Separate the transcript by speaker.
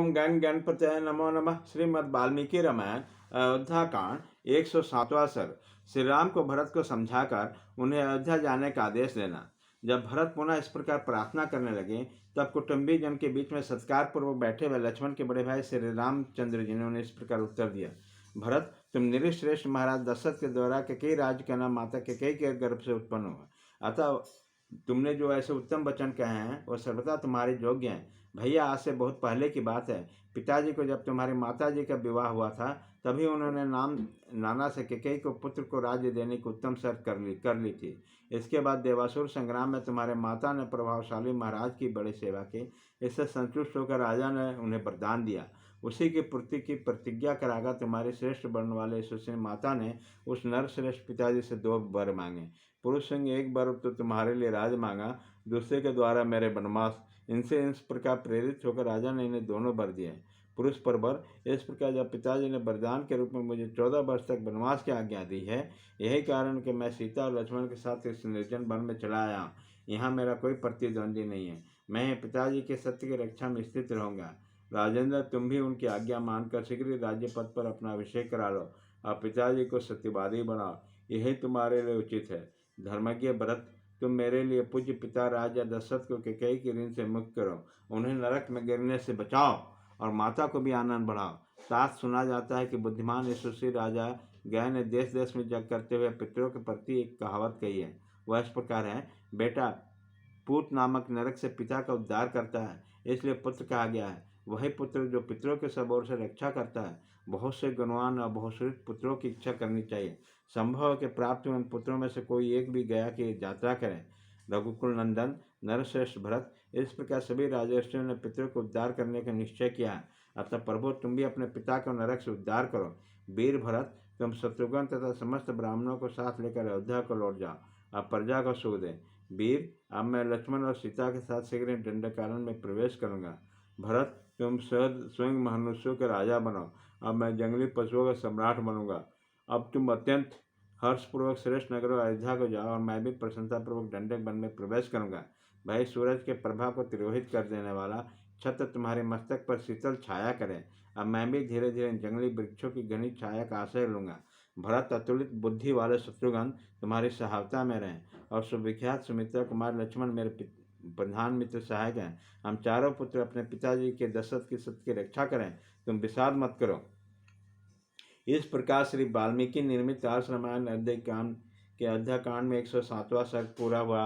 Speaker 1: ओम गंग गणपतये नमो नमः। श्रीमद् वाल्मीकि रामायण अयोध्या कांड 107वां सर्ग। श्री राम को भरत को समझाकर उन्हें अयोध्या जाने का आदेश देना। जब भरत पुनः इस प्रकार प्रार्थना करने लगे तब कुटुंबी जन के बीच में सत्कार पूर्वक बैठे हुए लक्ष्मण के बड़े भाई श्री रामचंद्र जी ने उन्हें इस प्रकार उत्तर दिया। भरत, तुम निरश्रेष्ठ महाराज दशरथ के द्वारा कैकेयी राज्य का नाम माता कैकेयी के गर्भ से उत्पन्न हुआ। अतः तुमने जो ऐसे उत्तम वचन कहे हैं वह सर्वथा तुम्हारे योग्य हैं। भैया, आज से बहुत पहले की बात है। पिताजी को जब तुम्हारी माता जी का विवाह हुआ था तभी उन्होंने नाना से कैकेयी को पुत्र को राज्य देने की उत्तम शर्त कर ली थी। इसके बाद देवासुर संग्राम में तुम्हारे माता ने प्रभावशाली महाराज की बड़ी सेवा की। इससे संतुष्ट होकर राजा ने उन्हें वरदान दिया। उसी की पूर्ति की प्रतिज्ञा कराकर तुम्हारी श्रेष्ठ वर्ण वाले सुशील माता ने उस नरश्रेष्ठ पिताजी से 2 वर मांगे। पुरुष सिंह 1 वर तो तुम्हारे लिए राज मांगा, दूसरे के द्वारा मेरे वनवास। इनसे इस प्रकार प्रेरित होकर राजा ने इन्हें दोनों वर दिए। पुरुष पर वर। इस प्रकार जब पिताजी ने वरदान के रूप में मुझे 14 वर्ष तक वनवास की आज्ञा दी है, यही कारण कि मैं सीता और लक्ष्मण के साथ इस निर्जन वन में चला आया। यहाँ मेरा कोई प्रतिद्वंदी नहीं है। मैं पिताजी के सत्य की रक्षा में स्थित रहूंगा। राजेंद्र, तुम भी उनकी आज्ञा मानकर शीघ्र ही राज्य पद पर अपना अभिषेक करा लो और पिताजी को सत्यवादी बनाओ। यही तुम्हारे लिए उचित है। धर्मज्ञ भरत, तुम मेरे लिए पूज्य पिता राजा दशरथ को कैकेयी के ऋण से मुक्त करो, उन्हें नरक में गिरने से बचाओ और माता को भी आनंद बढ़ाओ। साथ सुना जाता है कि बुद्धिमान यशस्वी राजा गय ने देश देश में जग करते हुए पितरों के प्रति एक कहावत कही है। वह इस प्रकार है, बेटा पूत नामक नरक से पिता का उद्धार करता है, इसलिए पुत्र कहा गया है। वही पुत्र जो पितरों के सब ओर से रक्षा करता है। बहुत से गुणवान और बहुश्रुत पुत्रों की इच्छा करनी चाहिए। संभव के प्राप्त उन पुत्रों में से कोई एक भी गया की यात्रा करें। रघुकुल नंदन नरश्रेष्ठ भरत, इस प्रकार सभी राजर्षियों ने पितरों को उद्धार करने का निश्चय किया है। अतः प्रभु, तुम भी अपने पिता को नरक से उद्धार करो। वीर भरत, तुम शत्रुघ्न तथा समस्त ब्राह्मणों को साथ लेकर अयोध्या को लौट जाओ, अब प्रजा को सुख दे। वीर, अब मैं लक्ष्मण और सीता के साथ शीघ्र दंडकारण्य में प्रवेश करूंगा। भरत, तुम स्वयं मनुष्यों के राजा बनो, अब मैं जंगली पशुओं का सम्राट बनूंगा। अब तुम अत्यंत हर्षपूर्वक श्रेष्ठ नगर अयोध्या को जाओ और मैं भी प्रसन्नतापूर्वक दंडक वन में प्रवेश करूंगा। भाई, सूरज के प्रभाव को तिरोहित कर देने वाला छत्र तुम्हारे मस्तक पर शीतल छाया करे। अब मैं भी धीरे धीरे जंगली वृक्षों की घनी छाया का आश्रय लूंगा। भरत, अतुलित बुद्धि वाले शत्रुघ्न तुम्हारी सहायता में रहें और सुविख्यात सुमित्रा कुमार लक्ष्मण मेरे प्रधान मित्र सहायक हैं। हम चारों पुत्र अपने पिताजी के दशरथ की सत्य की रक्षा करें। तुम विषाद मत करो। इस प्रकार श्री वाल्मीकि निर्मित आर्ष रामायण अयोध्या कांड में 107वां सर्ग पूरा हुआ।